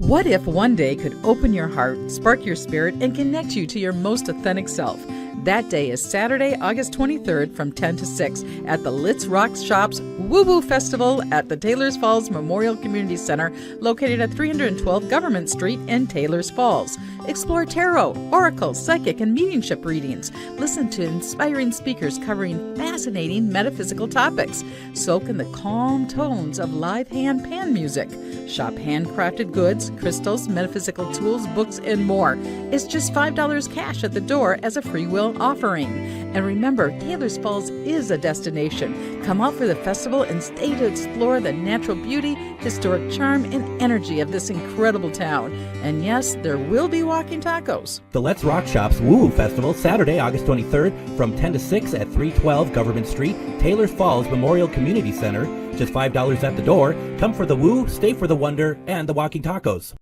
What if one day could open your heart, spark your spirit, and connect you to your most authentic self? That day is Saturday, August 23rd from 10 to 6 at the Litz Rock Shops Woo Woo Festival at the Taylors Falls Memorial Community Center, located at 312 Government Street in Taylors Falls. Explore tarot, oracle, psychic, and mediumship readings. Listen to inspiring speakers covering fascinating metaphysical topics. Soak in the calm tones of live hand pan music. Shop handcrafted goods, crystals, metaphysical tools, books, and more. It's just $5 cash at the door as a free will offering. And remember, Taylors Falls is a destination. Come out for the festival and stay to explore the natural beauty, historic charm, and energy of this incredible town. And yes, there will be walking tacos. The Let's Rock Shops Woo Woo Festival, Saturday, August 23rd from 10 to 6 at 312 Government Street, Taylors Falls Memorial Community Center. Just $5 at the door. Come for the woo, stay for the wonder, and the walking tacos.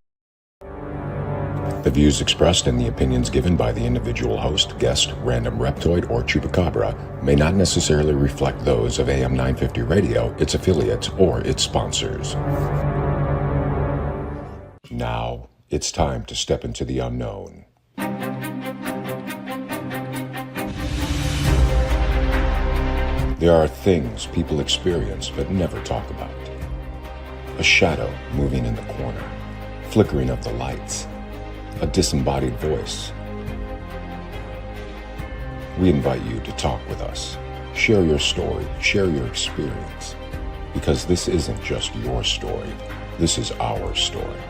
The views expressed and the opinions given by the individual host, guest, random reptoid, or chupacabra may not necessarily reflect those of AM 950 Radio, its affiliates, or its sponsors. Now, it's time to step into the unknown. There are things people experience but never talk about. A shadow moving in the corner, flickering of the lights, a disembodied voice. We invite you to talk with us. Share your story, share your experience, because this isn't just your story, this is our story.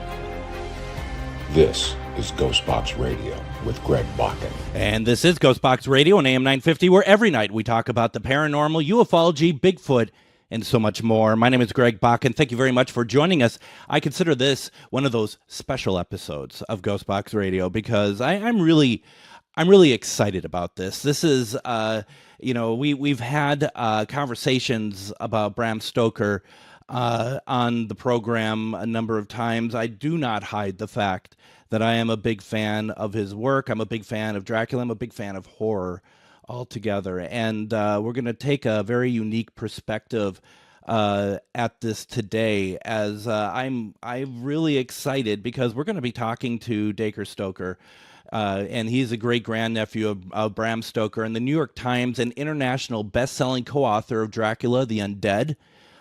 This is GhostBox Radio with Greg Bakun. And this is GhostBox Radio on AM 950, where every night we talk about the paranormal, ufology, Bigfoot, and so much more. My name is Greg Bakun. Thank you very much for joining us. I consider this one of those special episodes of GhostBox Radio because I'm really excited about this. This is, we've had conversations about Bram Stoker on the program a number of times. I do not hide the fact that I am a big fan of his work. I'm a big fan of Dracula. I'm a big fan of horror altogether. And we're going to take a very unique perspective at this today, as I'm really excited because we're going to be talking to Dacre Stoker. And he's a great-grandnephew of Bram Stoker, and the New York Times and international best-selling co-author of Dracula, the Undead,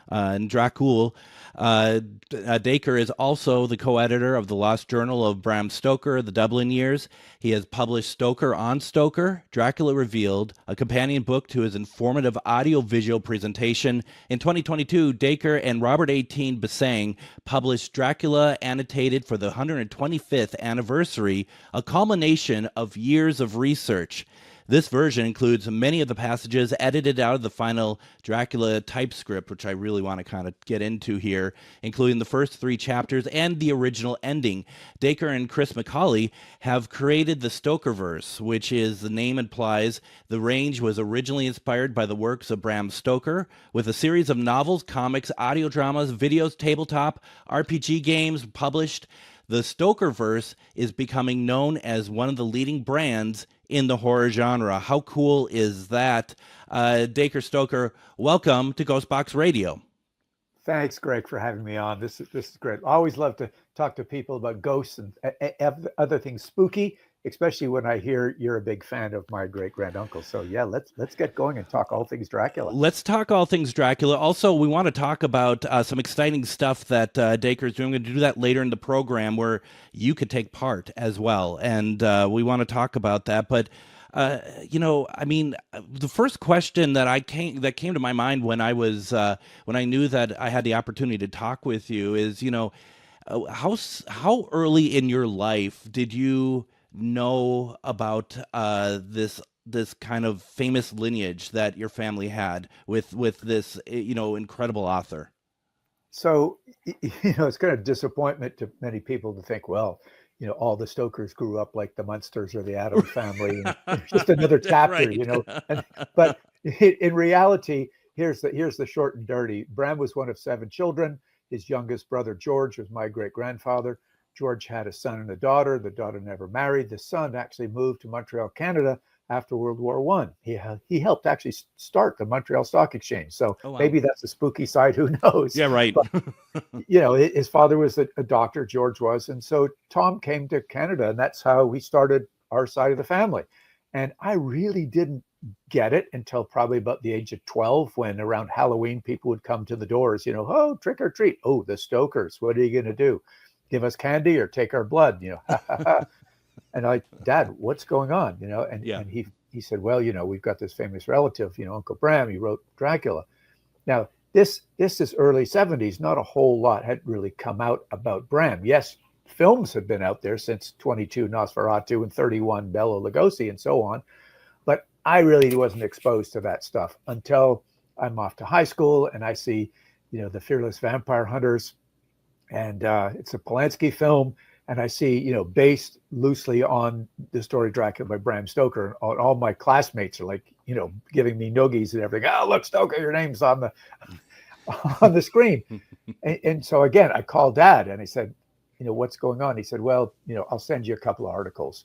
and Dracula. Dacre is also the co-editor of the Lost Journal of Bram Stoker, The Dublin Years. He has published Stoker on Stoker, Dracula Revealed, a companion book to his informative audio-visual presentation. In 2022, Dacre and Robert 18 Basang published Dracula Annotated for the 125th anniversary, a culmination of years of research. This version includes many of the passages edited out of the final Dracula typescript, which I really want to kind of get into here, including the first 3 chapters and the original ending. Dacre and Chris McCauley have created the Stokerverse, which, is the name implies, the range was originally inspired by the works of Bram Stoker, with a series of novels, comics, audio dramas, videos, tabletop, RPG games published. The Stokerverse is becoming known as one of the leading brands in the horror genre. How cool is that? Dacre Stoker, welcome to GhostBox Radio. Thanks, Greg, for having me on. This is great. I always love to talk to people about ghosts and other things spooky, especially when I hear you're a big fan of my great-granduncle. So yeah, let's get going and talk all things Dracula. Let's talk all things Dracula. Also, we want to talk about some exciting stuff that Dacre is doing. We're going to do that later in the program where you could take part as well. And we want to talk about that. But, the first question that came to my mind when I knew that I had the opportunity to talk with you is, how early in your life did you know about this kind of famous lineage that your family had with this incredible author? So it's kind of disappointment to many people to think, well, all the Stokers grew up like the Munsters or the Addams family, and it's just another chapter, right. But in reality, here's the short and dirty. Bram was one of 7 children. His youngest brother George was my great grandfather. George had a son and a daughter. The daughter never married. The son actually moved to Montreal, Canada after World War One. He helped actually start the Montreal Stock Exchange. So Oh, wow. maybe that's a spooky side. Who knows? Yeah, right. But, his father was a doctor, George was. And so Tom came to Canada, and that's how we started our side of the family. And I really didn't get it until probably about the age of 12, when around Halloween, people would come to the doors, oh, trick or treat. Oh, the Stokers, what are you going to do? Give us candy or take our blood? And I, Dad, what's going on? And he said, well, we've got this famous relative, Uncle Bram. He wrote Dracula. Now, this is early 70s. Not a whole lot had really come out about Bram. Yes, films had been out there since 22 Nosferatu and 31 Bela Lugosi and so on. But I really wasn't exposed to that stuff until I'm off to high school and I see, the Fearless Vampire Hunters, and it's a Polanski film. And I see, based loosely on the story Dracula by Bram Stoker. All my classmates are like, giving me noogies and everything. Oh, look, Stoker, your name's on the screen. and so again, I called Dad and I said, what's going on? He said, well, I'll send you a couple of articles.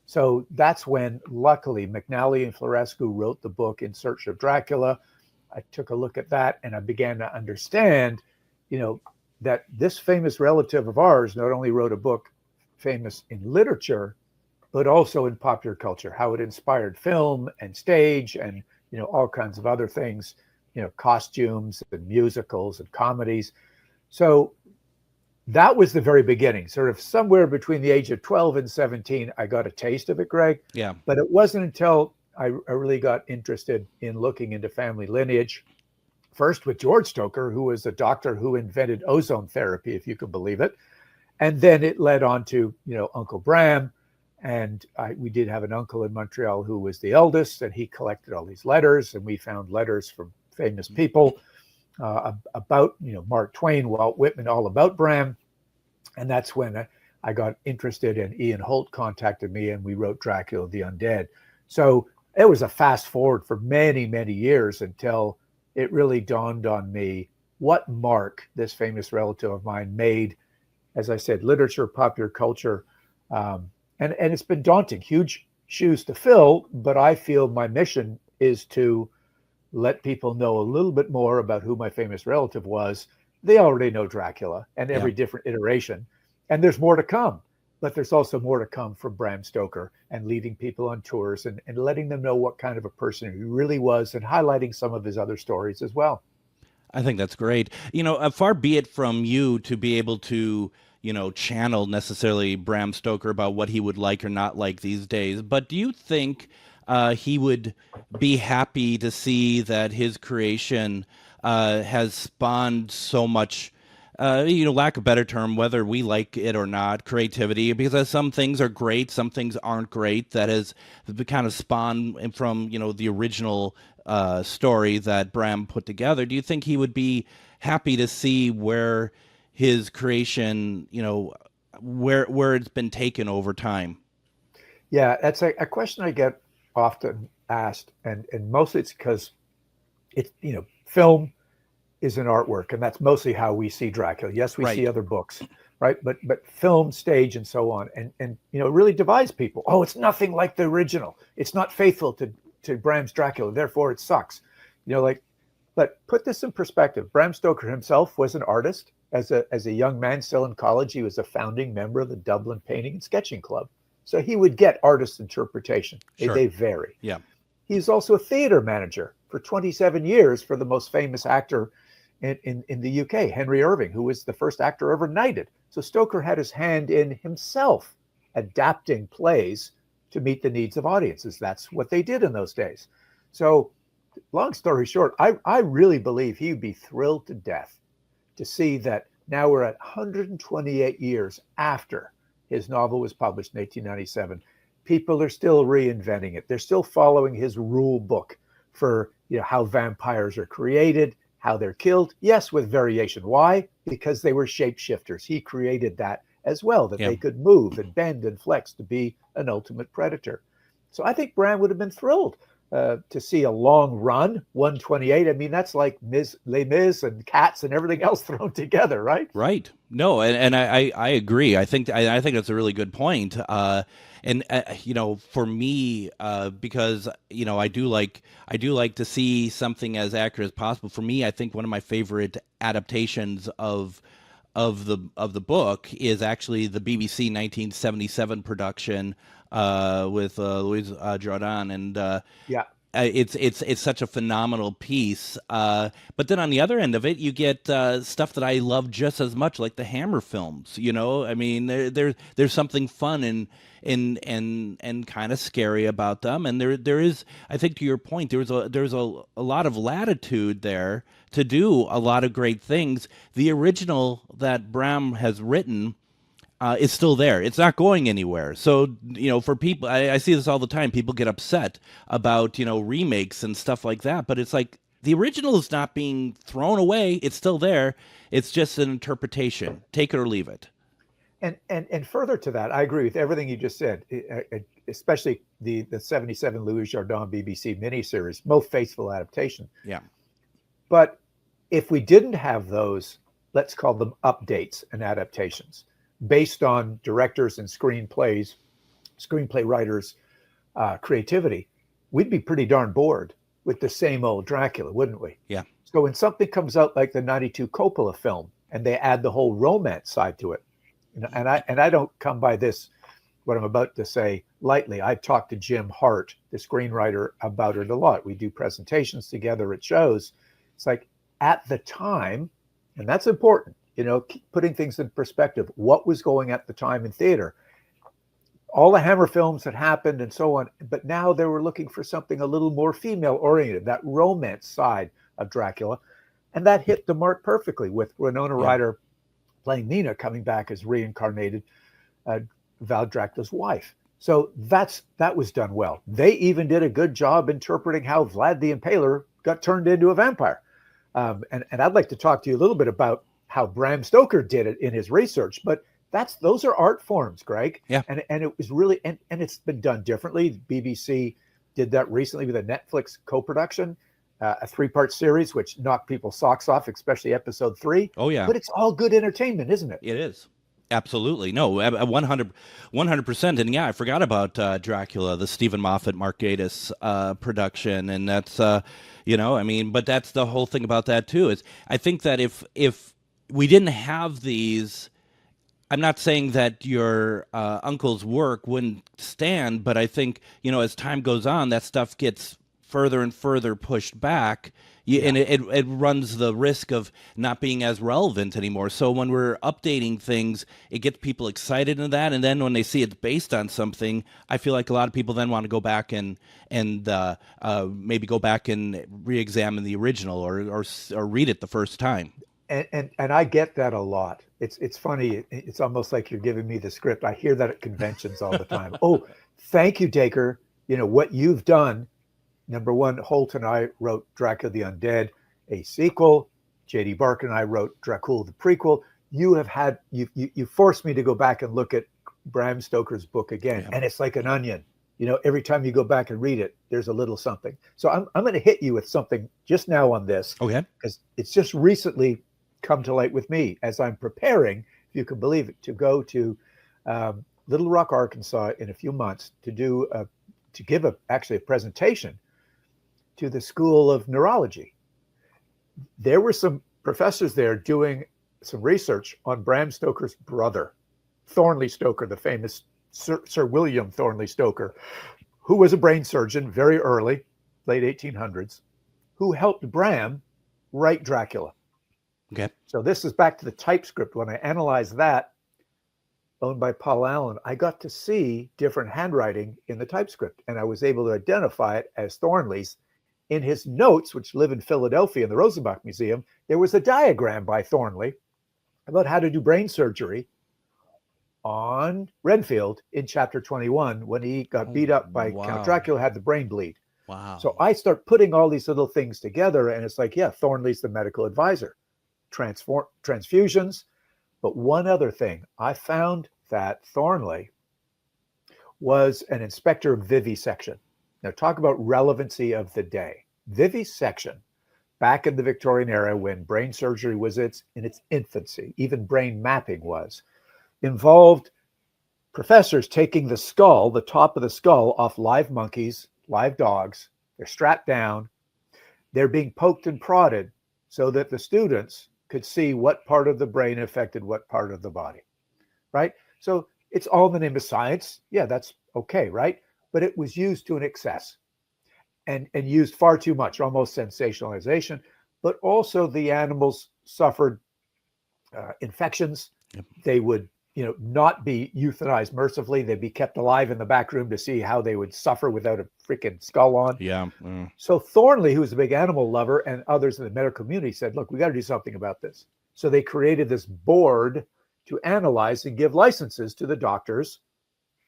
So that's when, luckily, McNally and Florescu wrote the book In Search of Dracula. I took a look at that and I began to understand, that this famous relative of ours not only wrote a book famous in literature, but also in popular culture, how it inspired film and stage and, all kinds of other things, costumes and musicals and comedies. So that was the very beginning, sort of somewhere between the age of 12 and 17, I got a taste of it, Greg. Yeah. But it wasn't until I really got interested in looking into family lineage, first with George Stoker, who was a doctor who invented ozone therapy, if you can believe it. And then it led on to, Uncle Bram. And we did have an uncle in Montreal who was the eldest, and he collected all these letters. And we found letters from famous people about, Mark Twain, Walt Whitman, all about Bram. And that's when I got interested, and Ian Holt contacted me, and we wrote Dracula the Undead. So it was a fast forward for many, many years until it really dawned on me what mark this famous relative of mine made, as I said, literature, popular culture. And it's been daunting, huge shoes to fill, but I feel my mission is to let people know a little bit more about who my famous relative was. They already know Dracula and every different iteration, and there's more to come. But there's also more to come from Bram Stoker, and leading people on tours and letting them know what kind of a person he really was, and highlighting some of his other stories as well. I think that's great. Far be it from you to be able to, channel necessarily Bram Stoker about what he would like or not like these days. But do you think he would be happy to see that his creation has spawned so much, lack of a better term, whether we like it or not, creativity, because some things are great, some things aren't great, that has kind of spawned from, the original story that Bram put together. Do you think he would be happy to see where his creation, where it's been taken over time? Yeah, that's a question I get often asked, and mostly it's because it's, film is an artwork, and that's mostly how we see Dracula. Yes, we see other books, right? But film, stage, and so on, and it really divides people. Oh, it's nothing like the original. It's not faithful to Bram's Dracula, therefore it sucks. But put this in perspective. Bram Stoker himself was an artist. As a young man still in college, he was a founding member of the Dublin Painting and Sketching Club. So he would get artist interpretation. Sure. They vary. Yeah. He's also a theater manager for 27 years for the most famous actor in the UK, Henry Irving, who was the first actor ever knighted. So Stoker had his hand in himself adapting plays to meet the needs of audiences. That's what they did in those days. So long story short, I really believe he would be thrilled to death to see that now we're at 128 years after his novel was published in 1897. People are still reinventing it. They're still following his rule book for how vampires are created, how they're killed. Yes, with variation. Why? Because they were shapeshifters. He created that as well, that they could move and bend and flex to be an ultimate predator. So I think Bram would have been thrilled. to see a long run, 128. I mean, that's like Les Mis and Cats and everything else thrown together, right? Right. No, and I agree. I think that's a really good point. And for me, because I do like to see something as accurate as possible. For me, I think one of my favorite adaptations of the book is actually the BBC 1977 production with Louise Jordan, and Yeah. it's such a phenomenal piece. But then on the other end of it, you get stuff that I love just as much, like the Hammer films. I mean, there's something fun and kind of scary about them, and there is, I think, to your point, there's a lot of latitude there to do a lot of great things. The original that Bram has written is still there. It's not going anywhere. So, for people, I see this all the time. People get upset about, remakes and stuff like that. But it's like the original is not being thrown away. It's still there. It's just an interpretation. Take it or leave it. And further to that, I agree with everything you just said, especially the 77 Louis Jordan BBC miniseries, most faithful adaptation. Yeah. But if we didn't have those, let's call them updates and adaptations, based on directors and screenplay writers' creativity, we'd be pretty darn bored with the same old Dracula, wouldn't we? Yeah. So when something comes out like the 92 Coppola film and they add the whole romance side to it, and I don't come by this, what I'm about to say, lightly. I've talked to Jim Hart, the screenwriter, about it a lot. We do presentations together at shows. It's like, at the time, and that's important, putting things in perspective, what was going at the time in theater. All the Hammer films had happened and so on, but now they were looking for something a little more female-oriented, that romance side of Dracula, and that hit the mark perfectly with Winona Ryder playing Nina, coming back as reincarnated Val Dracula's wife. So that was done well. They even did a good job interpreting how Vlad the Impaler got turned into a vampire. And I'd like to talk to you a little bit about how Bram Stoker did it in his research, but those are art forms, Greg. Yeah. And it was really, and it's been done differently. BBC did that recently with a Netflix co-production, a 3-part series, which knocked people's socks off, especially episode 3. Oh yeah. But it's all good entertainment, isn't it? It is. Absolutely. No, 100%. And yeah, I forgot about Dracula, the Stephen Moffat, Mark Gatiss production. And that's, but that's the whole thing about that too, is I think that if we didn't have these, I'm not saying that your uncle's work wouldn't stand, but I think, as time goes on, that stuff gets further and further pushed back. And it runs the risk of not being as relevant anymore. So when we're updating things, it gets people excited in that. And then when they see it's based on something, I feel like a lot of people then want to go back and maybe go back and re-examine the original or read it the first time. And I get that a lot. It's funny. It's almost like you're giving me the script. I hear that at conventions all the time. Oh, thank you, Dacre. What you've done. Number one, Holt and I wrote Dracula the Undead, a sequel. J.D. Barker and I wrote Dracula the prequel. You forced me to go back and look at Bram Stoker's book again. Yeah. And it's like an onion. Every time you go back and read it, there's a little something. So I'm going to hit you with something just now on this. Okay. Because it's just recently come to light with me as I'm preparing, if you can believe it, to go to Little Rock, Arkansas in a few months to give a presentation to the School of Neurology. There were some professors there doing some research on Bram Stoker's brother, Thornley Stoker, the famous Sir William Thornley Stoker, who was a brain surgeon very early, late 1800s, who helped Bram write Dracula. Okay. So this is back to the typescript. When I analyzed that, owned by Paul Allen, I got to see different handwriting in the typescript, and I was able to identify it as Thornley's. In his notes, which live in Philadelphia in the Rosenbach Museum, there was a diagram by Thornley about how to do brain surgery on Renfield in chapter 21 when he got beat up by Count Dracula, had the brain bleed. Wow. So I start putting all these little things together, and it's like, Thornley's the medical advisor. Transfusions. But one other thing, I found that Thornley was an inspector of vivisection. Now, talk about relevancy of the day. Vivisection, back in the Victorian era when brain surgery was in its infancy, even brain mapping was, involved professors taking the skull, the top of the skull, off live monkeys, live dogs. They're strapped down. They're being poked and prodded so that the students could see what part of the brain affected what part of the body, right? So it's all in the name of science. Yeah, that's okay, right? But it was used to an excess and used far too much, almost sensationalization. But also the animals suffered infections. Yep. They would, not be euthanized mercifully. They'd be kept alive in the back room to see how they would suffer without a freaking skull on. Yeah. So Thornley, who was a big animal lover, and others in the medical community said, look, we got to do something about this. So they created this board to analyze and give licenses to the doctors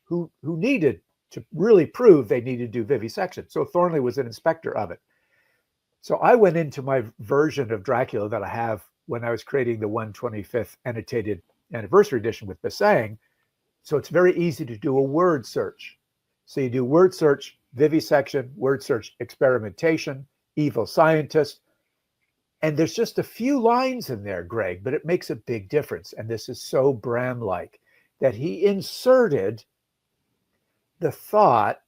who needed to really prove they needed to do vivisection. So Thornley was an inspector of it. So I went into my version of Dracula that I have when I was creating the 125th annotated anniversary edition with Basang. So it's very easy to do a word search. So you do word search, vivisection, word search, experimentation, evil scientist. And there's just a few lines in there, Greg, but it makes a big difference. And this is so Bram-like that he inserted the thought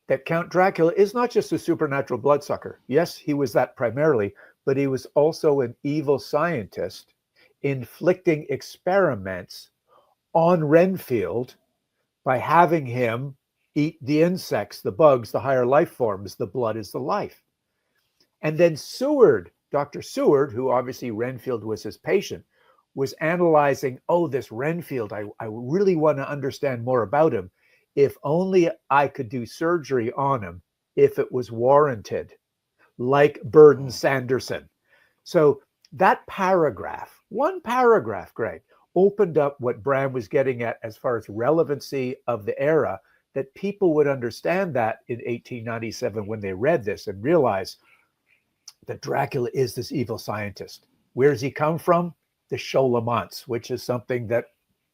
that Count Dracula is not just a supernatural bloodsucker. Yes, he was that primarily, but he was also an evil scientist inflicting experiments on Renfield by having him eat the insects, the bugs, the higher life forms. The blood is the life. And then Seward, Dr. Seward, who obviously Renfield was his patient, was analyzing, this Renfield, I really want to understand more about him. If only I could do surgery on him if it was warranted, like Burden Sanderson. So that paragraph, one paragraph, Greg, opened up what Bram was getting at as far as relevancy of the era, that people would understand that in 1897 when they read this and realize that Dracula is this evil scientist. Where does he come from? The Cholamants, which is something that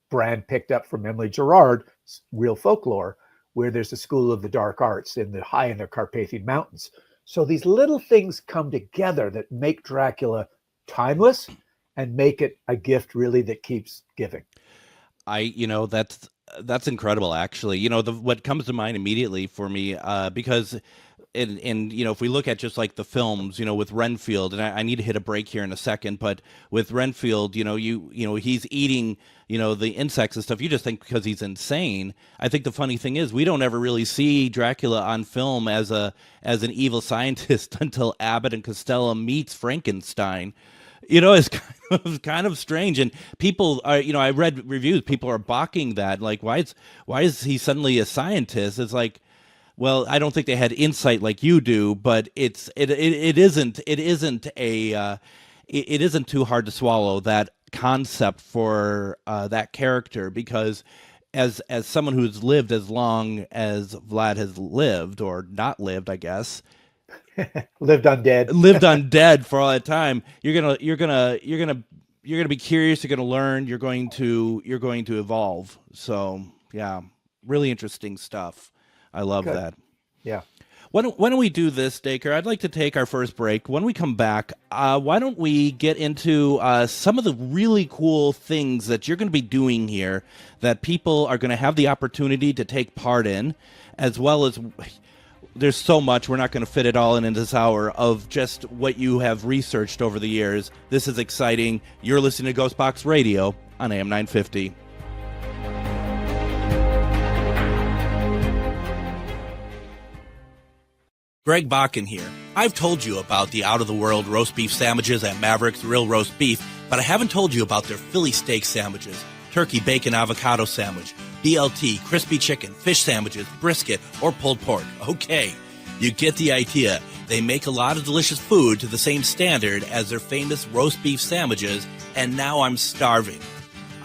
Bram picked up from Emily Gerard, real folklore, where there's a school of the dark arts in the Carpathian Mountains. So these little things come together that make Dracula timeless and make it a gift really that keeps giving. That's incredible, actually. What comes to mind immediately for me, because if we look at just like the films, with Renfield, and I need to hit a break here in a second, but with Renfield, he's eating, the insects and stuff. You just think because he's insane. I think the funny thing is we don't ever really see Dracula on film as an evil scientist until Abbott and Costello meets Frankenstein. It's kind of strange, and people are, I read reviews. People are balking that, like, why is he suddenly a scientist? It's like, well, I don't think they had insight like you do, but it isn't too hard to swallow that concept for that character, because as someone who's lived as long as Vlad has lived, or not lived, I guess. lived undead for all that time. You're gonna be curious. You're gonna learn. You're going to evolve. So yeah, really interesting stuff. I love that. Yeah. Why don't we do this, Dacre? I'd like to take our first break. When we come back, why don't we get into some of the really cool things that you're going to be doing here that people are going to have the opportunity to take part in, as well as there's so much, we're not going to fit it all in this hour, of just what you have researched over the years. This is exciting. You're listening to GhostBox Radio on AM 950. Greg Bakun here. I've told you about the out-of-the-world roast beef sandwiches at Maverick's Real Roast Beef, but I haven't told you about their Philly steak sandwiches, turkey bacon avocado sandwich, BLT, crispy chicken, fish sandwiches, brisket, or pulled pork. Okay, you get the idea. They make a lot of delicious food to the same standard as their famous roast beef sandwiches, and now I'm starving.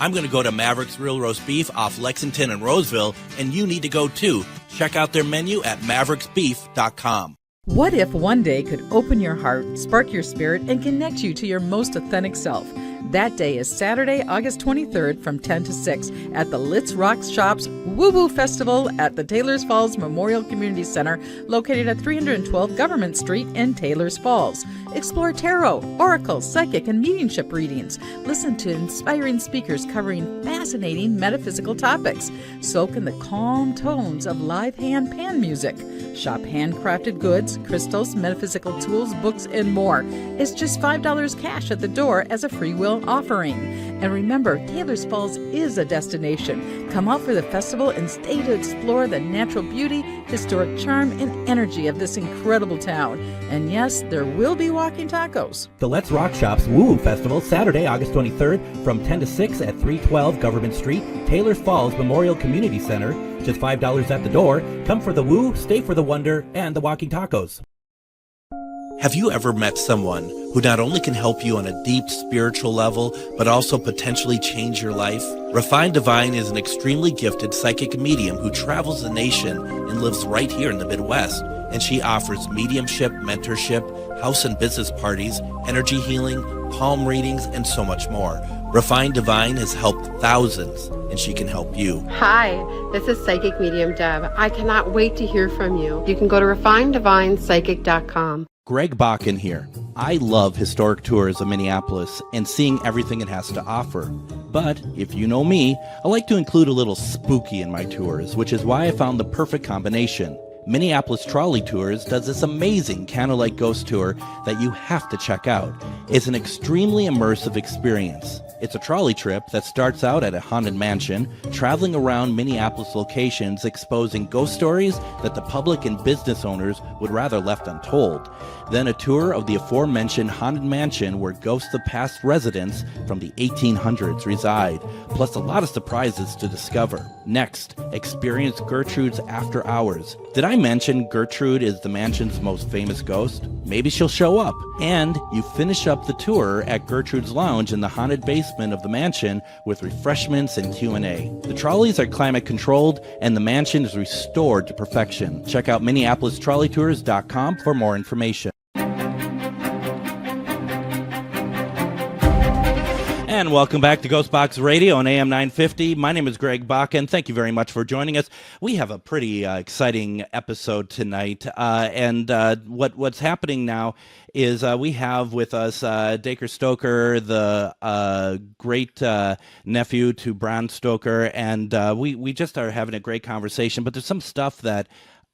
I'm going to go to Maverick's Real Roast Beef off Lexington and Roseville, and you need to go too. Check out their menu at mavericksbeef.com. What if one day could open your heart, spark your spirit, and connect you to your most authentic self? That day is Saturday, August 23rd from 10 to 6 at the Litz Rocks Shops Woo Woo Festival at the Taylors Falls Memorial Community Center, located at 312 Government Street in Taylors Falls. Explore tarot, oracle, psychic, and mediumship readings. Listen to inspiring speakers covering fascinating metaphysical topics. Soak in the calm tones of live hand pan music. Shop handcrafted goods, crystals, metaphysical tools, books, and more. It's just $5 cash at the door as a free will offering. And remember, Taylors Falls is a destination. Come out for the festival and stay to explore the natural beauty, historic charm, and energy of this incredible town. And yes, there will be walking tacos. The Let's Rock Shops Woo Woo Festival, Saturday, August 23rd from 10 to 6 at 312 Government Street, Taylors Falls Memorial Community Center. Just $5 at the door. Come for the woo, stay for the wonder, and the walking tacos. Have you ever met someone who not only can help you on a deep spiritual level, but also potentially change your life? Refined Divine is an extremely gifted psychic medium who travels the nation and lives right here in the Midwest. And she offers mediumship, mentorship, house and business parties, energy healing, palm readings, and so much more. Refined Divine has helped thousands, and she can help you. Hi, this is Psychic Medium Deb. I cannot wait to hear from you. You can go to refineddivinepsychic.com. Greg Bakun here. I love historic tours of Minneapolis and seeing everything it has to offer. But if you know me, I like to include a little spooky in my tours, which is why I found the perfect combination. Minneapolis Trolley Tours does this amazing candlelight ghost tour that you have to check out. It's an extremely immersive experience. It's a trolley trip that starts out at a haunted mansion, traveling around Minneapolis locations exposing ghost stories that the public and business owners would rather left untold. Then a tour of the aforementioned haunted mansion where ghosts of past residents from the 1800s reside, plus a lot of surprises to discover. Next, experience Gertrude's After Hours. Did I mention Gertrude is the mansion's most famous ghost? Maybe she'll show up. And you finish up the tour at Gertrude's Lounge in the haunted basement of the mansion with refreshments and Q&A. The trolleys are climate controlled and the mansion is restored to perfection. Check out MinneapolisTrolleyTours.com for more information. And welcome back to GhostBox Radio on AM 950. My name is Greg Bakun. Thank you very much for joining us. We have a pretty exciting episode tonight. What's happening now is we have with us Dacre Stoker, the great nephew to Bram Stoker, and we just are having a great conversation. But there's some stuff that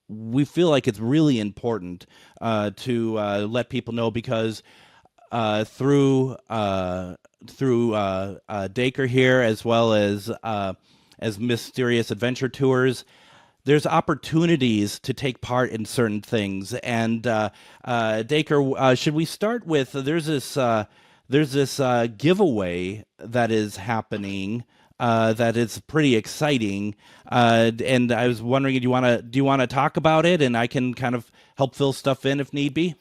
we feel like it's really important to let people know because through Dacre here, as well as Mysterious Adventure Tours, there's opportunities to take part in certain things. And Dacre, should we start with there's this giveaway that is happening that is pretty exciting, and I was wondering, do you want to talk about it, and I can kind of help fill stuff in if need be?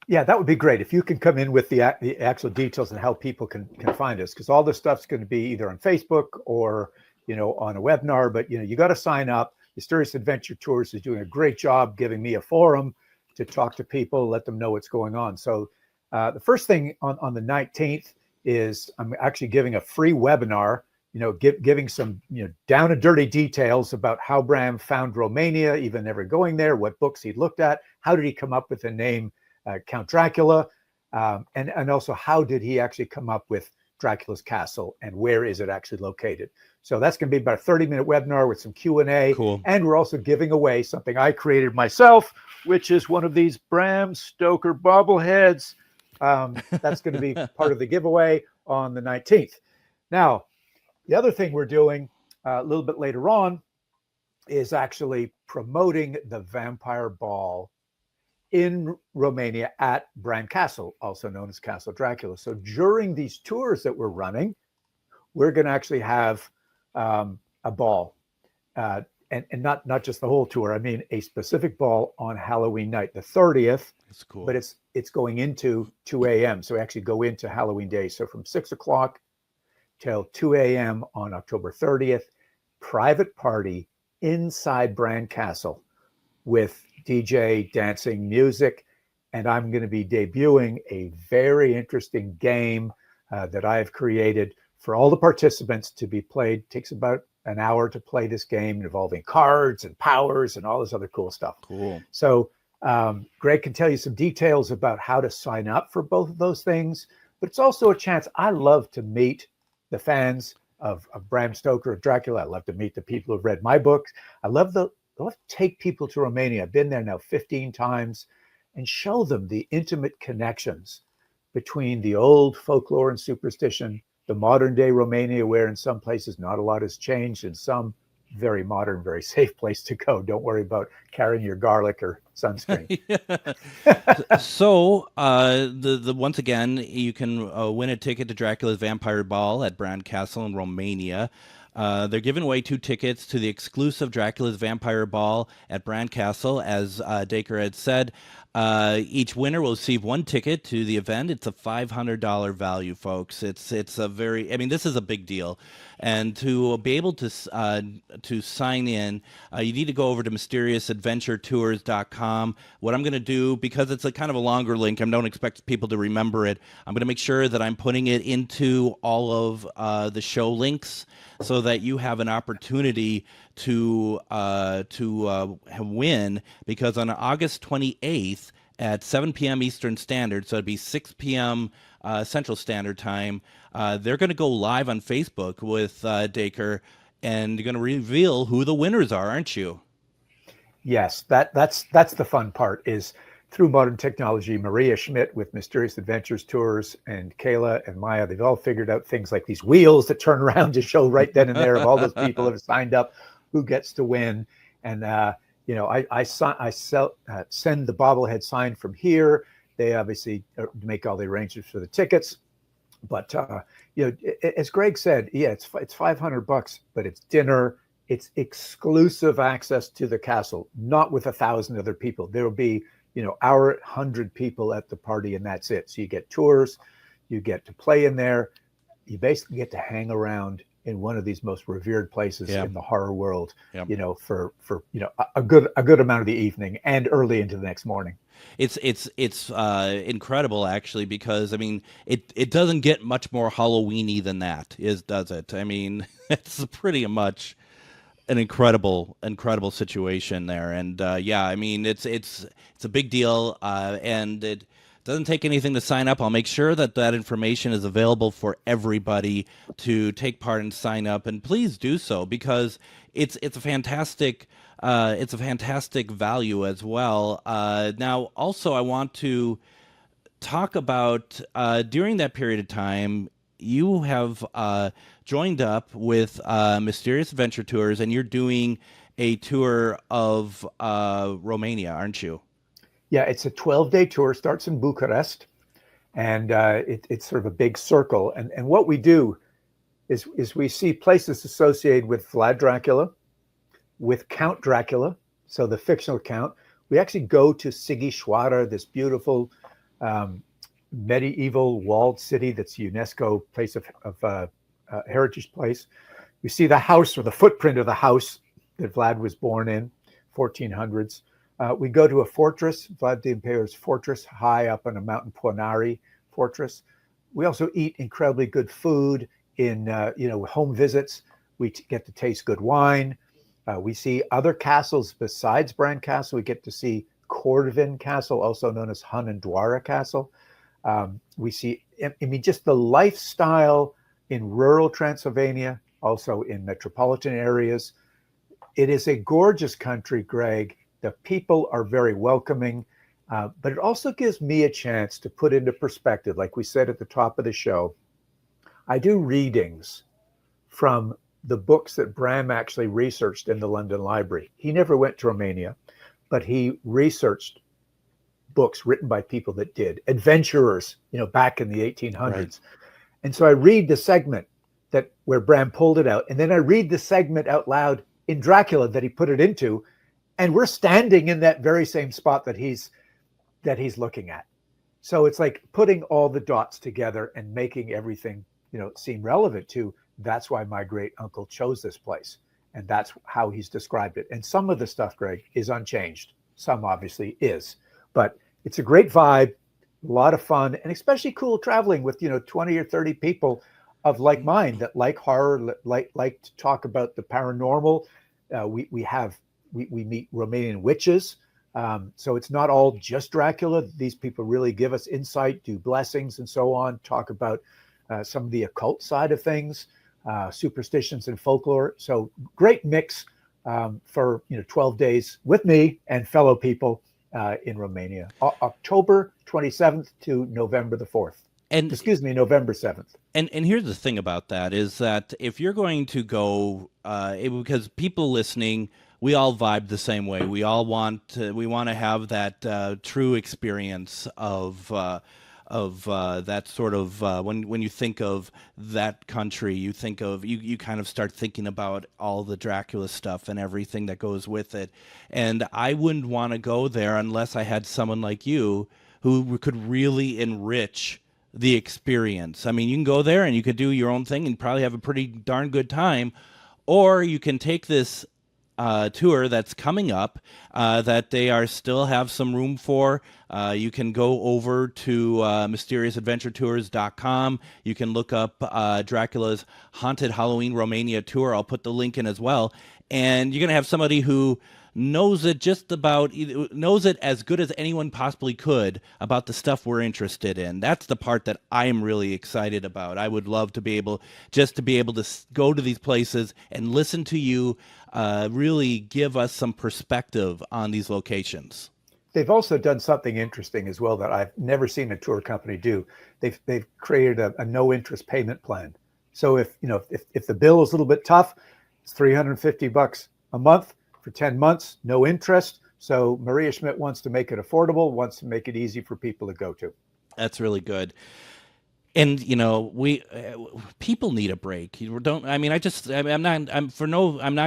Yeah, that would be great if you can come in with the actual details and how people can find us, because all this stuff's going to be either on Facebook or on a webinar. But you got to sign up. Mysterious Adventure Tours is doing a great job giving me a forum to talk to people, let them know what's going on. So the first thing on the 19th is I'm actually giving a free webinar. Giving some down and dirty details about how Bram found Romania, even never going there, what books he looked at, how did he come up with the name Count Dracula, and also how did he actually come up with Dracula's castle and where is it actually located. So that's going to be about a 30-minute webinar with some Q&A. Cool. And we're also giving away something I created myself, which is one of these Bram Stoker bobbleheads. That's going to be part of the giveaway on the 19th. Now, the other thing we're doing a little bit later on is actually promoting the Vampire Ball in Romania at Bram Castle, also known as Castle Dracula. So during these tours that we're running, we're going to actually have a ball, and not just the whole tour. I mean, a specific ball on Halloween night, the 30th. That's cool. But it's going into 2 a.m. So we actually go into Halloween day. So from 6 o'clock till 2 a.m. on October 30th, private party inside Bram Castle with DJ, dancing, music, and I'm going to be debuting a very interesting game that I have created for all the participants to be played. It takes about an hour to play this game involving cards and powers and all this other cool stuff. Cool. So Greg can tell you some details about how to sign up for both of those things, but it's also a chance. I love to meet the fans of Bram Stoker, of Dracula. I love to meet the people who've read my books. I love to take people to Romania. I've been there now 15 times and show them the intimate connections between the old folklore and superstition, the modern day Romania, where in some places not a lot has changed, and some very modern, very safe place to go. Don't worry about carrying your garlic or sunscreen. So, the once again, you can win a ticket to Dracula's Vampire Ball at Brand Castle in Romania. They're giving away 2 tickets to the exclusive Dracula's Vampire Ball at Brand Castle, as Dacre had said. Each winner will receive 1 ticket to the event. It's a $500 value, folks. It's a very, I mean, this is a big deal. And to be able to sign in, you need to go over to mysteriousadventuretours.com. What I'm going to do, because it's a kind of a longer link, I don't expect people to remember it, I'm going to make sure that I'm putting it into all of the show links so that you have an opportunity to win, because on August 28th at 7 p.m. Eastern Standard, so it'd be 6 p.m. Central Standard Time, they're going to go live on Facebook with Dacre, and you're going to reveal who the winners are, aren't you? Yes, that's the fun part, is through modern technology. Maria Schmidt with Mysterious Adventures Tours and Kayla and Maya, they've all figured out things like these wheels that turn around to show right then and there of all those people that have signed up who gets to win. And I send the bobblehead sign from here. They obviously make all the arrangements for the tickets. But as Greg said, yeah, it's $500, but it's dinner. It's exclusive access to the castle, not with 1,000 other people. There will be our 100 people at the party, and that's it. So you get tours, you get to play in there, you basically get to hang around in one of these most revered places in the horror world, for a good amount of the evening and early into the next morning. It's incredible, actually, because I mean it doesn't get much more Halloweeny than that, does it? I mean, it's pretty much an incredible situation there, and I mean it's a big deal, and it doesn't take anything to sign up. I'll make sure that information is available for everybody to take part and sign up, and please do so, because it's a fantastic value as well. Now, also, I want to talk about during that period of time, you have joined up with Mysterious Adventure Tours, and you're doing a tour of Romania, aren't you? Yeah, it's a 12-day tour. Starts in Bucharest, and it's sort of a big circle. And what we do is we see places associated with Vlad Dracula, with Count Dracula, so the fictional count. We actually go to Sighișoara, this beautiful medieval walled city that's a UNESCO place of heritage place. We see the house, or the footprint of the house that Vlad was born in, 1400s. We go to a fortress, Vlad the Impaler's fortress, high up on a mountain, Ponari fortress. We also eat incredibly good food in home visits. We get to taste good wine. We see other castles besides Brand Castle. We get to see Corvin Castle, also known as Hunedoara Castle. We see, just the lifestyle in rural Transylvania, also in metropolitan areas. It is a gorgeous country, Greg. The people are very welcoming, but it also gives me a chance to put into perspective, like we said at the top of the show. I do readings from the books that Bram actually researched in the London Library. He never went to Romania, but he researched books written by people that did, adventurers, back in the 1800s. Right. And so I read the segment where Bram pulled it out, and then I read the segment out loud in Dracula that he put it into, and we're standing in that very same spot that he's looking at. So it's like putting all the dots together and making everything, seem relevant to. That's why my great uncle chose this place, and that's how he's described it. And some of the stuff, Greg, is unchanged. Some obviously is, but it's a great vibe. a lot of fun, and especially cool traveling with 20 or 30 people of like mind that like horror, like to talk about the paranormal. We meet Romanian witches. So it's not all just Dracula. These people really give us insight, do blessings and so on, talk about some of the occult side of things, superstitions and folklore. So great mix for 12 days with me and fellow people in Romania, October 27th to November the 4th. And November 7th. And here's the thing about that is that if you're going to go, because people listening, we all vibe the same way. We all want to have that true experience of that sort of when you think of that country, you think of you kind of start thinking about all the Dracula stuff and everything that goes with it. And I wouldn't want to go there unless I had someone like you who could really enrich the experience. I mean, you can go there and you could do your own thing and probably have a pretty darn good time, or you can take this tour that's coming up that they are still have some room for. You can go over to mysteriousAdventureTours.com. You can look up Dracula's Haunted Halloween Romania tour. I'll put the link in as well. And you're going to have somebody who knows it as good as anyone possibly could about the stuff we're interested in. That's the part that I'm really excited about. I would love to be able to go to these places and listen to you really give us some perspective on these locations. They've also done something interesting as well that I've never seen a tour company do. They've created a no interest payment plan. So if the bill is a little bit tough, it's $350 a month for 10 months, no interest. So Maria Schmidt wants to make it affordable, wants to make it easy for people to go to. That's really good. And people need a break. I'm not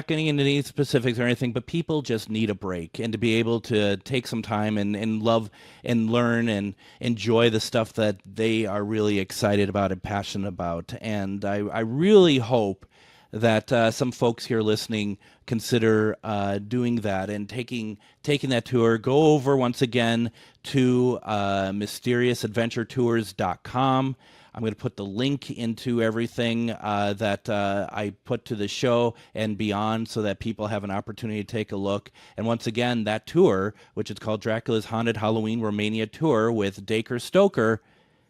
getting into any specifics or anything, but people just need a break, and to be able to take some time and love and learn and enjoy the stuff that they are really excited about and passionate about. And I really hope that some folks here listening consider doing that and taking that tour. Go over once again to mysteriousAdventureTours.com. I'm going to put the link into everything that I put to the show and beyond so that people have an opportunity to take a look. And once again, that tour, which is called Dracula's Haunted Halloween Romania Tour with Dacre Stoker,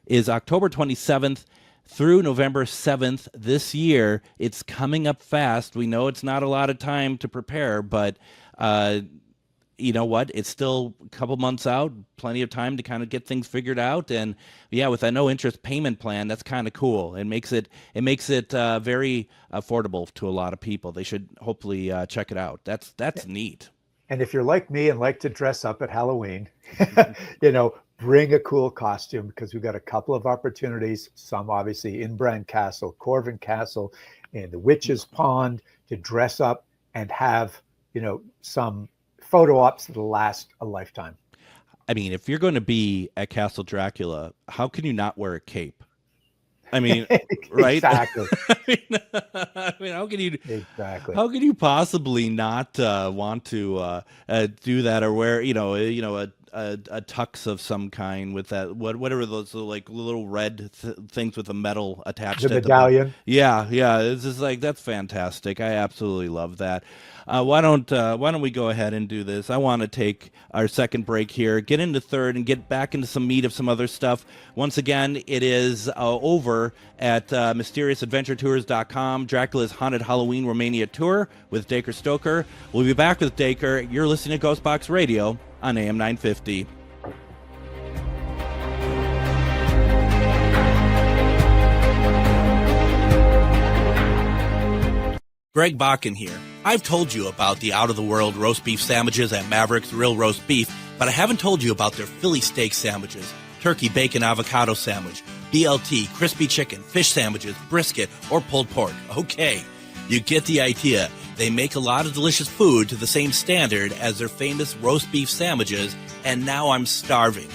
is October 27th through November 7th this year. It's coming up fast. We know it's not a lot of time to prepare, but you know what? It's still a couple months out, plenty of time to kind of get things figured out. And yeah, with that no interest payment plan, that's kind of cool. It makes it very affordable to a lot of people. They should hopefully check it out. That's neat. And if you're like me and like to dress up at Halloween, bring a cool costume, because we've got a couple of opportunities, some obviously in Brand Castle, Corvin Castle, and the Witch's Pond, to dress up and have, some photo ops that'll last a lifetime. I mean, if you're going to be at Castle Dracula, how can you not wear a cape? I mean, right? Exactly. I mean, how can you possibly not want to do that or wear, a tux of some kind with that, whatever those like little red things with the metal attached. The medallion. Yeah. It's just like, that's fantastic. I absolutely love that. Why don't we go ahead and do this? I want to take our second break here, get into third, and get back into some meat of some other stuff. Once again, it is over at MysteriousAdventureTours.com, Dracula's Haunted Halloween Romania Tour with Dacre Stoker. We'll be back with Dacre. You're listening to GhostBox Radio on AM 950. Greg Bakun here. I've told you about the out-of-the-world roast beef sandwiches at Maverick's Real Roast Beef, but I haven't told you about their Philly steak sandwiches, turkey bacon avocado sandwich, BLT, crispy chicken, fish sandwiches, brisket, or pulled pork. Okay, you get the idea. They make a lot of delicious food to the same standard as their famous roast beef sandwiches, and now I'm starving.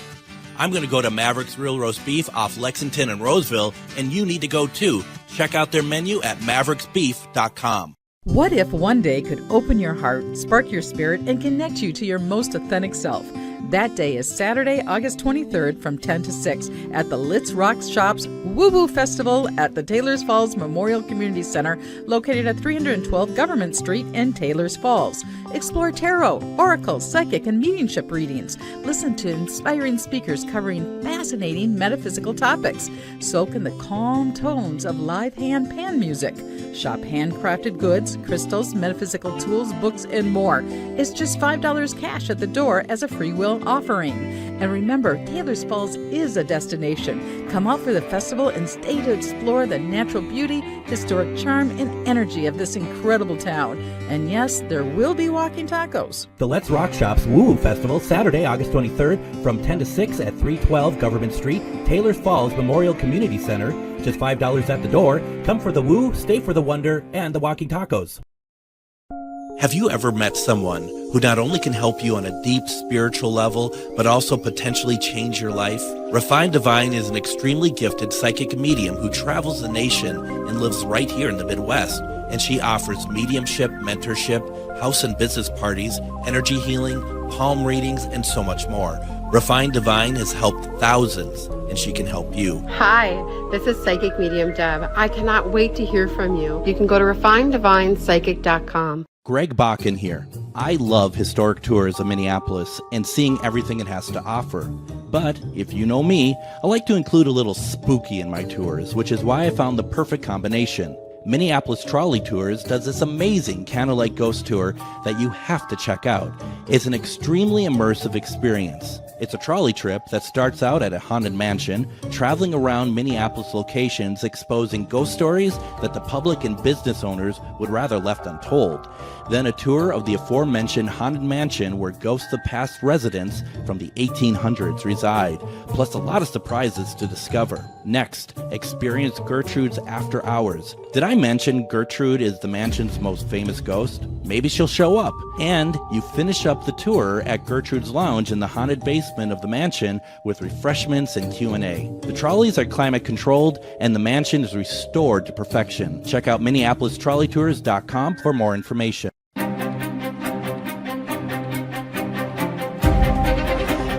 I'm going to go to Maverick's Real Roast Beef off Lexington and Roseville, and you need to go too. Check out their menu at mavericksbeef.com. What if one day could open your heart, spark your spirit, and connect you to your most authentic self? That day is Saturday, August 23rd from 10 to 6 at the Litz Rocks Shops Woo Woo Festival at the Taylors Falls Memorial Community Center, located at 312 Government Street in Taylors Falls. Explore tarot, oracle, psychic, and mediumship readings. Listen to inspiring speakers covering fascinating metaphysical topics. Soak in the calm tones of live hand pan music. Shop handcrafted goods, crystals, metaphysical tools, books, and more. It's just $5 cash at the door as a free will offering. And remember, Taylors Falls is a destination. Come out for the festival and stay to explore the natural beauty, historic charm, and energy of this incredible town. And yes, there will be walking tacos. The Let's Rock Shops Woo Woo Festival, Saturday, August 23rd from 10 to 6 at 312 Government Street, Taylors Falls Memorial Community Center. Just $5 at the door. Come for the woo, stay for the wonder, and the walking tacos. Have you ever met someone who not only can help you on a deep spiritual level, but also potentially change your life? Refined Divine is an extremely gifted psychic medium who travels the nation and lives right here in the Midwest. And she offers mediumship, mentorship, house and business parties, energy healing, palm readings, and so much more. Refined Divine has helped thousands, and she can help you. Hi, this is Psychic Medium Deb. I cannot wait to hear from you. You can go to refinedivinepsychic.com. Greg Bakun here. I love historic tours of Minneapolis and seeing everything it has to offer. But if you know me, I like to include a little spooky in my tours, which is why I found the perfect combination. Minneapolis Trolley Tours does this amazing candlelight ghost tour that you have to check out. It's an extremely immersive experience. It's a trolley trip that starts out at a haunted mansion, traveling around Minneapolis locations exposing ghost stories that the public and business owners would rather left untold. Then a tour of the aforementioned haunted mansion where ghosts of past residents from the 1800s reside, plus a lot of surprises to discover. Next, experience Gertrude's After Hours. Did I mention Gertrude is the mansion's most famous ghost? Maybe she'll show up. And you finish up the tour at Gertrude's Lounge in the haunted basement of the mansion with refreshments and Q&A. The trolleys are climate controlled and the mansion is restored to perfection. Check out MinneapolisTrolleyTours.com for more information.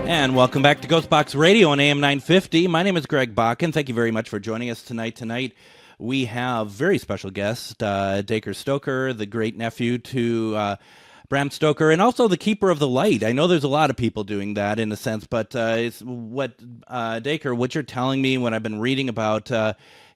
And welcome back to GhostBox Radio on AM 950. My name is Greg Bakun. Thank you very much for joining us tonight. Tonight we have very special guest, Dacre Stoker, the great nephew to Bram Stoker, and also the Keeper of the Light. I know there's a lot of people doing that in a sense, but it's what, Dacre, what you're telling me when I've been reading about,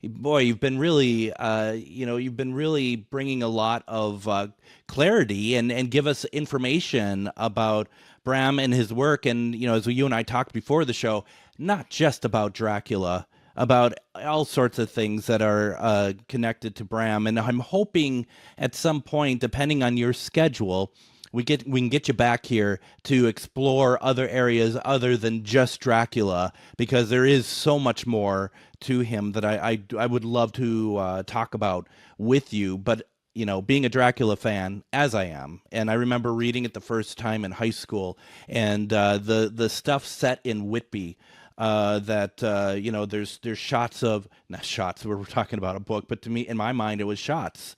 boy, you've been really, you've been really bringing a lot of clarity and give us information about Bram and his work. And, as you and I talked before the show, not just about Dracula, about all sorts of things that are connected to Bram. And I'm hoping at some point, depending on your schedule, we can get you back here to explore other areas other than just Dracula, because there is so much more to him that I would love to talk about with you. But being a Dracula fan, as I am, and I remember reading it the first time in high school, and the stuff set in Whitby, there's shots of, not shots, we're talking about a book, but to me, in my mind, it was shots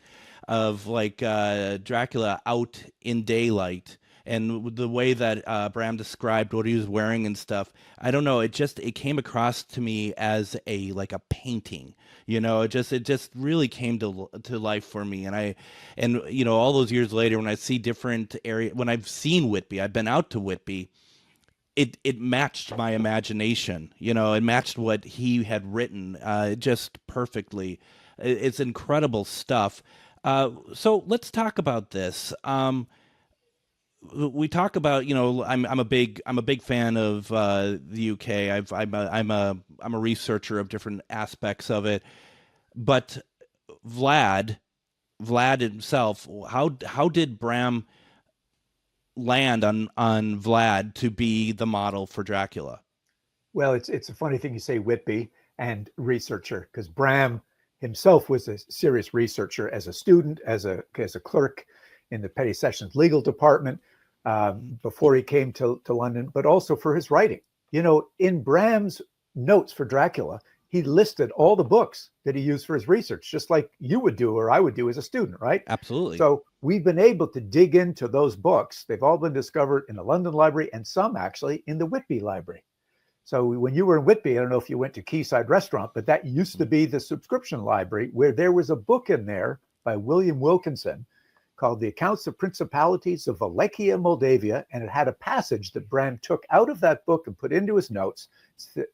of Dracula out in daylight, and the way that Bram described what he was wearing and stuff. I don't know, it came across to me as a painting. It just really came to life for me. And all those years later, when I see different areas, when I've seen Whitby, I've been out to Whitby, it matched my imagination. It matched what he had written just perfectly. It's incredible stuff. So let's talk about this. We talk about, I'm a big fan of the UK. I'm a researcher of different aspects of it. But Vlad himself, how did Bram land on Vlad to be the model for Dracula? Well, it's a funny thing you say Whitby and researcher, because Bram himself was a serious researcher as a student, as a clerk in the Petty Sessions legal department before he came to London, but also for his writing. In Bram's notes for Dracula, he listed all the books that he used for his research, just like you would do or I would do as a student, right? Absolutely. So we've been able to dig into those books. They've all been discovered in the London Library and some actually in the Whitby Library. So when you were in Whitby, I don't know if you went to Quayside Restaurant, but that used to be the subscription library where there was a book in there by William Wilkinson called The Accounts of Principalities of Wallachia, Moldavia. And it had a passage that Bram took out of that book and put into his notes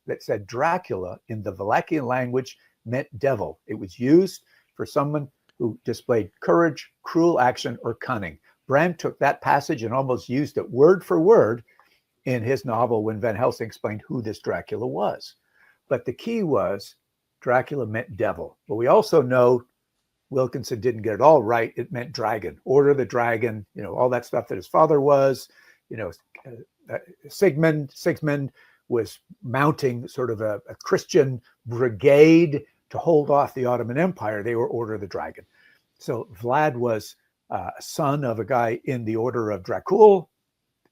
that said Dracula in the Wallachian language meant devil. It was used for someone who displayed courage, cruel action, or cunning. Bram took that passage and almost used it word for word in his novel when Van Helsing explained who this Dracula was. But the key was Dracula meant devil. But we also know Wilkinson didn't get it all right. It meant dragon, Order of the Dragon, all that stuff that his father was. Sigmund was mounting sort of a Christian brigade to hold off the Ottoman Empire. They were Order of the Dragon. So Vlad was a son of a guy in the Order of Dracul.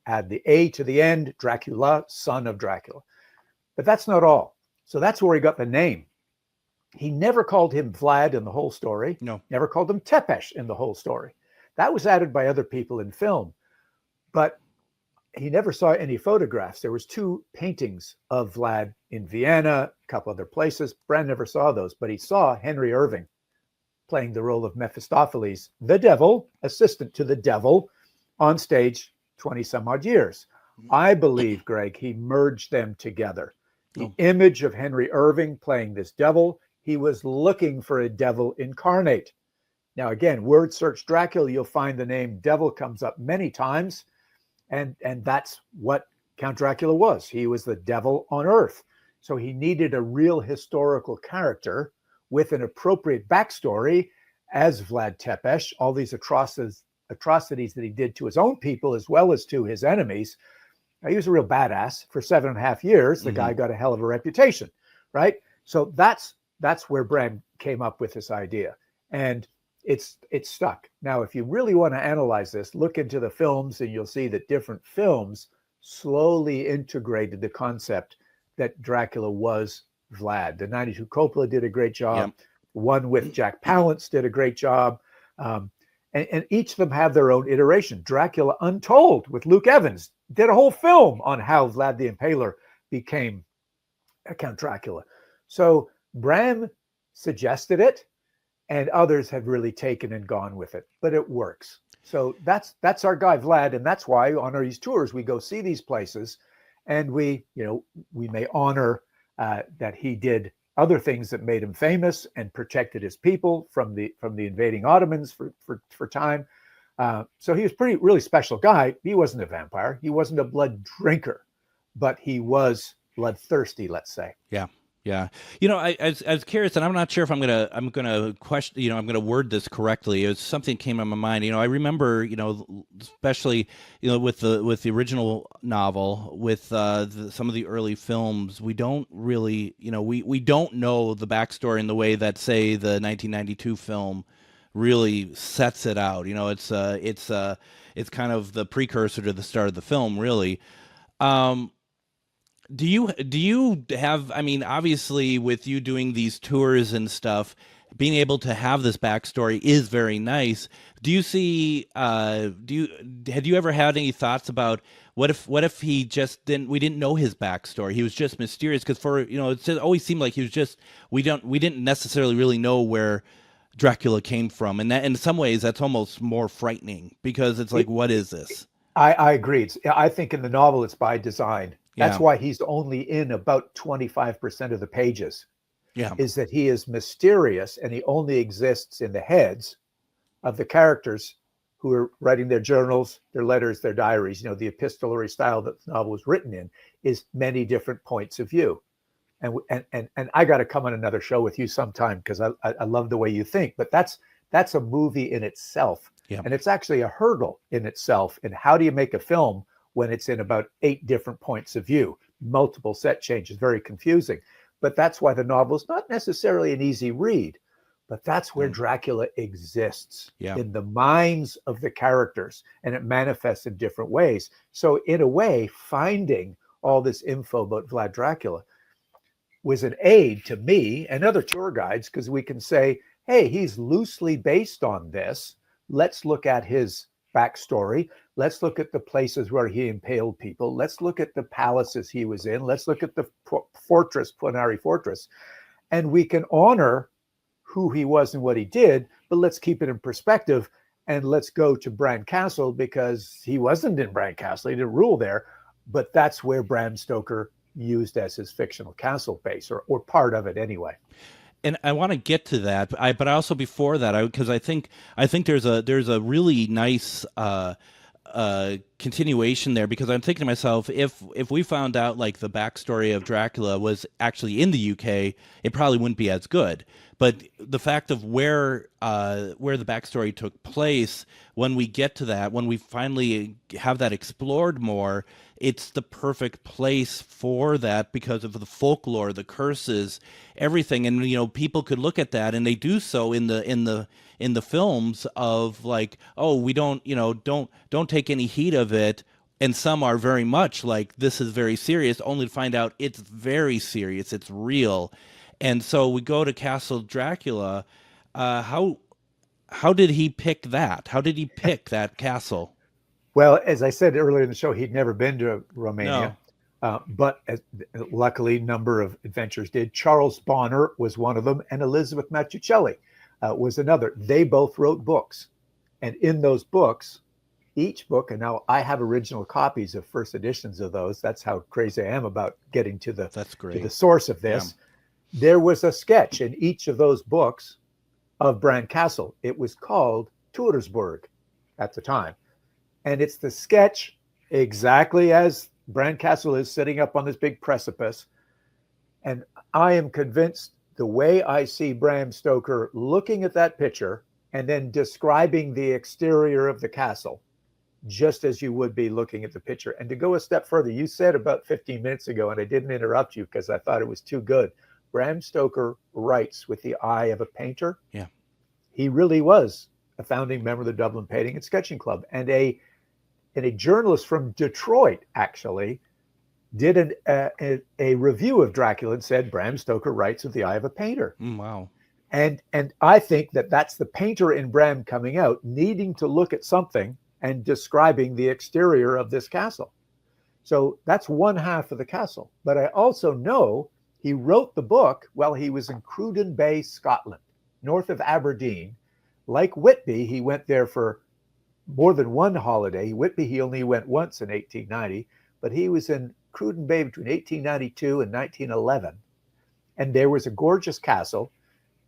Add the A to the end, Dracula, son of Dracula. But that's not all. So that's where he got the name. He never called him Vlad in the whole story. No. Never called him Tepesh in the whole story. That was added by other people in film. But he never saw any photographs. There was 2 paintings of Vlad in Vienna, a couple other places. Bram never saw those, but he saw Henry Irving playing the role of Mephistopheles, the devil, assistant to the devil, on stage 20 some odd years. I believe, Greg, he merged them together. The image of Henry Irving playing this devil, he was looking for a devil incarnate. Now, again, word search Dracula, you'll find the name devil comes up many times. And that's what Count Dracula was. He was the devil on earth. So he needed a real historical character with an appropriate backstory as Vlad Tepesh, all these atrocities that he did to his own people as well as to his enemies. He was a real badass for 7.5 years. The guy got a hell of a reputation, right? So that's where Bram came up with this idea. And it's stuck. Now, if you really want to analyze this, look into the films and you'll see that different films slowly integrated the concept that Dracula was Vlad. The 92 Coppola did a great job. Yep. One with Jack Palance did a great job. And each of them have their own iteration. Dracula Untold with Luke Evans did a whole film on how Vlad the Impaler became Count Dracula. So Bram suggested it, and others have really taken and gone with it, but it works. So that's our guy Vlad, and that's why on these tours we go see these places, and we may honor that he did other things that made him famous and protected his people from the invading Ottomans for time. So he was really special guy. He wasn't a vampire. He wasn't a blood drinker, but he was bloodthirsty, let's say. Yeah. Yeah. I was curious, and I'm not sure if I'm gonna question, I'm gonna word this correctly. It was something that came on my mind. I remember, especially, with the original novel, with some of the early films, we don't really, we don't know the backstory in the way that, say, the 1992 film really sets it out. It's kind of the precursor to the start of the film, really. Do you have, obviously with you doing these tours and stuff, being able to have this backstory is very nice. Do you see, had you ever had any thoughts about what if he just we didn't know his backstory? He was just mysterious because it always seemed like he was just, we didn't necessarily really know where Dracula came from. And that in some ways that's almost more frightening because it's like, what is this? I agree. I think in the novel it's by design. That's Yeah. why he's only in about 25% of the pages. Yeah. Is that he is mysterious and he only exists in the heads of the characters who are writing their journals, their letters, their diaries. The epistolary style that the novel was written in is many different points of view. And I got to come on another show with you sometime because I love the way you think. But that's a movie in itself. Yeah. And it's actually a hurdle in itself. And how do you make a film when it's in about 8 different points of view, multiple set changes, very confusing. But that's why the novel is not necessarily an easy read, but that's where Dracula exists in the minds of the characters, and it manifests in different ways. So in a way, finding all this info about Vlad Dracula was an aid to me and other tour guides, because we can say, hey, he's loosely based on this, let's look at his backstory. Let's look at the places where he impaled people. Let's look at the palaces he was in. Let's look at the fortress, Punari Fortress. And we can honor who he was and what he did, but let's keep it in perspective. And let's go to Bran Castle, because he wasn't in Bran Castle. He didn't rule there, but that's where Bram Stoker used as his fictional castle base, or part of it anyway. And I want to get to that, but also before that, because I think there's a really nice continuation there, because I'm thinking to myself, if we found out like the backstory of Dracula was actually in the UK, it probably wouldn't be as good. But the fact of where the backstory took place, when we get to that, when we finally have that explored more, it's the perfect place for that because of the folklore, the curses, everything. And people could look at that, and they do so in the films of like, oh, we don't take any heed of it. And some are very much like, this is very serious, only to find out it's very serious, it's real. And so we go to Castle Dracula. How did he pick that? How did he pick that castle? Well, as I said earlier in the show, he'd never been to Romania, but luckily, a number of adventurers did. Charles Bonner was one of them, and Elizabeth Matticelli was another. They both wrote books, and in those books, each book, and now I have original copies of first editions of those. That's how crazy I am about getting to the source of this. Yeah. There was a sketch in each of those books of Bran Castle. It was called Turesburg at the time. And it's the sketch exactly as Bran Castle is sitting up on this big precipice. And I am convinced the way I see Bram Stoker looking at that picture and then describing the exterior of the castle, just as you would be looking at the picture. And to go a step further, you said about 15 minutes ago, and I didn't interrupt you because I thought it was too good, Bram Stoker writes with the eye of a painter. Yeah. He really was a founding member of the Dublin Painting and Sketching Club. And a journalist from Detroit actually did a review of Dracula and said Bram Stoker writes with the eye of a painter. Wow. And I think that's the painter in Bram coming out, needing to look at something and describing the exterior of this castle. So that's one half of the castle. But I also know he wrote the book while he was in Cruden Bay, Scotland, north of Aberdeen. Like Whitby, he went there for more than one holiday. Whitby, he only went once in 1890, but he was in Cruden Bay between 1892 and 1911. And there was a gorgeous castle.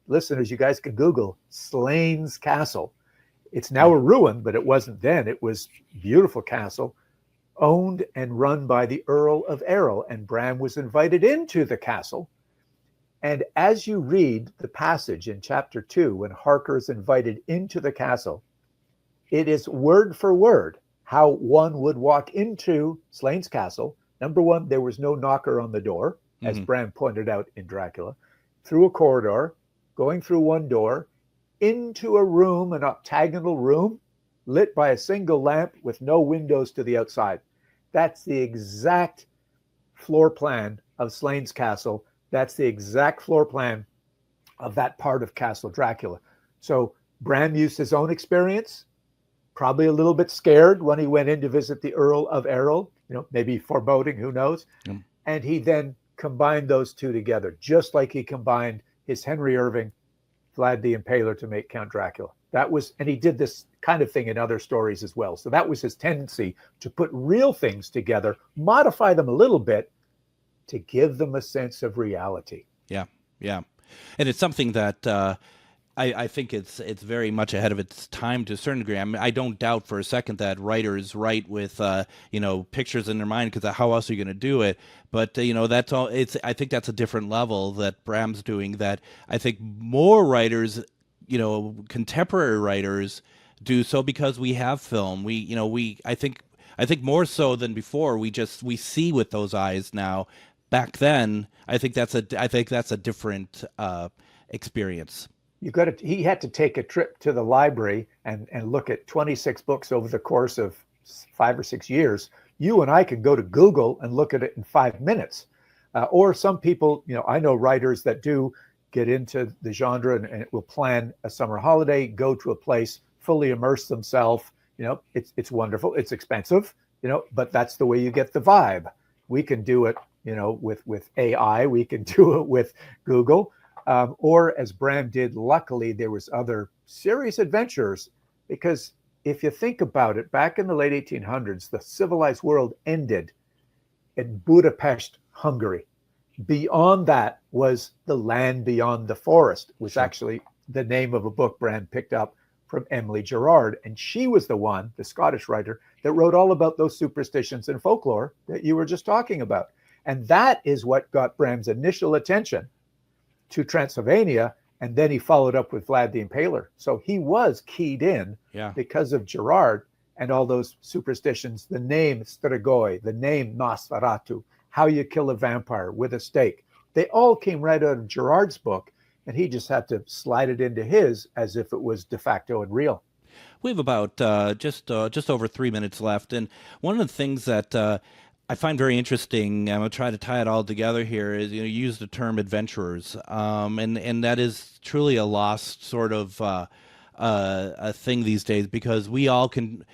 Listeners, you guys can Google Slains Castle. It's now a ruin, but it wasn't then. It was a beautiful castle, owned and run by the Earl of Errol. And Bram was invited into the castle. And as you read the passage in chapter 2, when Harker is invited into the castle, it is word for word how one would walk into Slains Castle. Number one, there was no knocker on the door, as Bram pointed out in Dracula, through a corridor, going through one door, into a room, an octagonal room, lit by a single lamp with no windows to the outside. That's the exact floor plan of Slains Castle. That's the exact floor plan of that part of Castle Dracula. So Bram used his own experience, probably a little bit scared when he went in to visit the Earl of Errol, maybe foreboding, who knows? And he then combined those two together, just like he combined his Henry Irving, Vlad the Impaler to make Count Dracula. And he did this kind of thing in other stories as well. So that was his tendency, to put real things together, modify them a little bit to give them a sense of reality. Yeah. And it's something that I think it's very much ahead of its time to a certain degree. I mean, I don't doubt for a second that writers write with pictures in their mind, because how else are you going to do it? But that's all. I think that's a different level that Bram's doing. That I think more writers, contemporary writers, do so because we have film. I think more so than before. We see with those eyes now. Back then, I think that's a different experience. He had to take a trip to the library and look at 26 books over the course of 5 or 6 years. You and I can go to Google and look at it in 5 minutes. Or some people, I know writers that do get into the genre and will plan a summer holiday, go to a place fully immerse themselves. It's wonderful. It's expensive, but that's the way you get the vibe. We can do it, with AI. We can do it with Google, or as Bram did. Luckily, there was other serious adventurers, because if you think about it, back in the late 1800s, the civilized world ended in Budapest, Hungary. Beyond that was the land beyond the forest, was actually the name of a book Bram picked up from Emily Gerard. And she was the one, the Scottish writer, that wrote all about those superstitions and folklore that you were just talking about. And that is what got Bram's initial attention to Transylvania. And then he followed up with Vlad the Impaler. So he was keyed in because of Gerard and all those superstitions, the name Strigoi, the name Nosferatu, how you kill a vampire with a stake. They all came right out of Gerard's book, and he just had to slide it into his as if it was de facto and real. We have about just over 3 minutes left, and one of the things that I find very interesting, I'm going to try to tie it all together here, is you use the term adventurers, and that is truly a lost sort of a thing these days, because we all can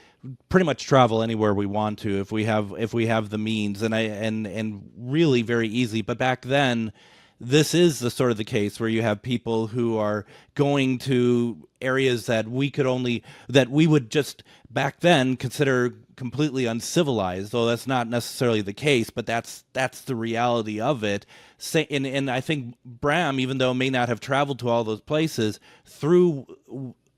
pretty much travel anywhere we want to if we have the means, and really very easy. But back then, this is the sort of the case where you have people who are going to areas that we would just back then consider completely uncivilized, though that's not necessarily the case, but that's the reality of it. And I think Bram, even though may not have traveled to all those places, through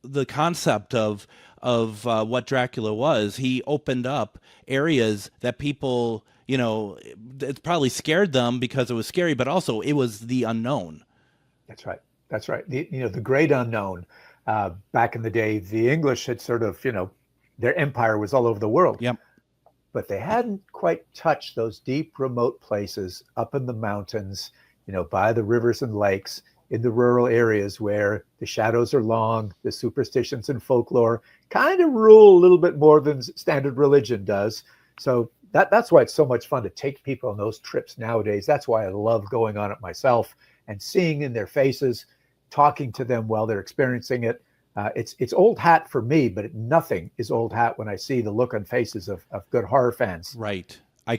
the concept of what Dracula was, he opened up areas that people, it probably scared them because it was scary, but also it was the unknown. That's right. The great unknown. Back in the day, the English had sort of, their empire was all over the world. Yep. But they hadn't quite touched those deep, remote places up in the mountains, by the rivers and lakes, in the rural areas where the shadows are long, the superstitions and folklore kind of rule a little bit more than standard religion does. So that's why it's so much fun to take people on those trips nowadays. That's why I love going on it myself and seeing in their faces, talking to them while they're experiencing it. It's old hat for me, but nothing is old hat when I see the look on faces of good horror fans. Right. I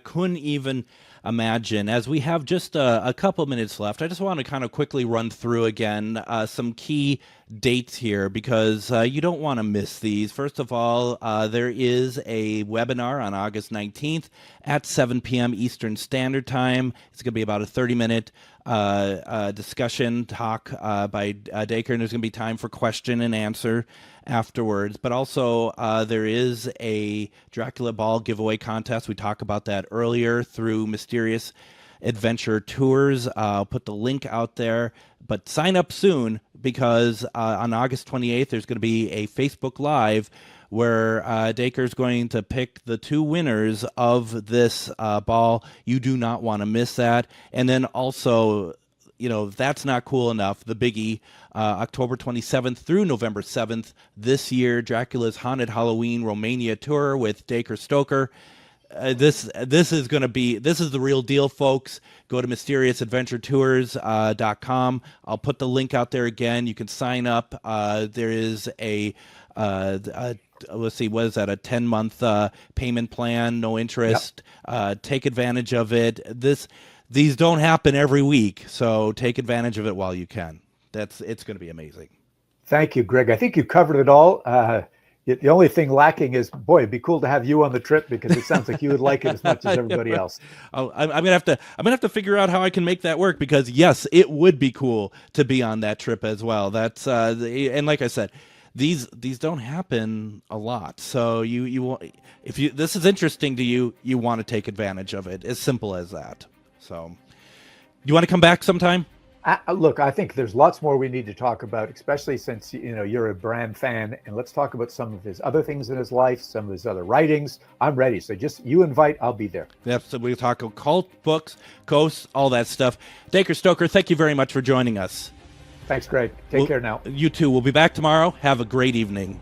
couldn't even imagine. As we have just a couple minutes left, I just want to kind of quickly run through again some key dates here, because you don't want to miss these. First of all, there is a webinar on August 19th at 7 p.m. Eastern Standard Time. It's going to be about a 30-minute discussion talk by Dacre, and there's going to be time for question and answer afterwards. But also there is a Dracula Ball giveaway contest. We talked about that earlier through Mysterious Adventure Tours. I'll put the link out there, but sign up soon, because on August 28th there's going to be a Facebook Live where Dacre is going to pick the two winners of this ball. You do not want to miss that. And then also, if that's not cool enough, the biggie, October 27th through November 7th this year, Dracula's Haunted Halloween Romania tour with Dacre Stoker. This is the real deal, folks. Go to mysteriousAdventureTours.com. I'll put the link out there again. You can sign up. There is a let's see, what is that? A 10-month payment plan, no interest. Yep. Take advantage of it. These don't happen every week, so take advantage of it while you can. It's going to be amazing. Thank you, Greg. I think you covered it all. The only thing lacking is, boy, it'd be cool to have you on the trip, because it sounds like you would like it as much as everybody else. I'm gonna have to figure out how I can make that work, because yes, it would be cool to be on that trip as well. That's and like I said, these don't happen a lot. So if this is interesting to you, you want to take advantage of it. As simple as that. So, you want to come back sometime? Look, I think there's lots more we need to talk about, especially since you're a Bram fan, and let's talk about some of his other things in his life, some of his other writings. I'm ready, so just you invite, I'll be there. Yep, so we'll talk occult books, ghosts, all that stuff. Dacre Stoker, thank you very much for joining us. Thanks, Greg. Take care now. You too. We'll be back tomorrow. Have a great evening.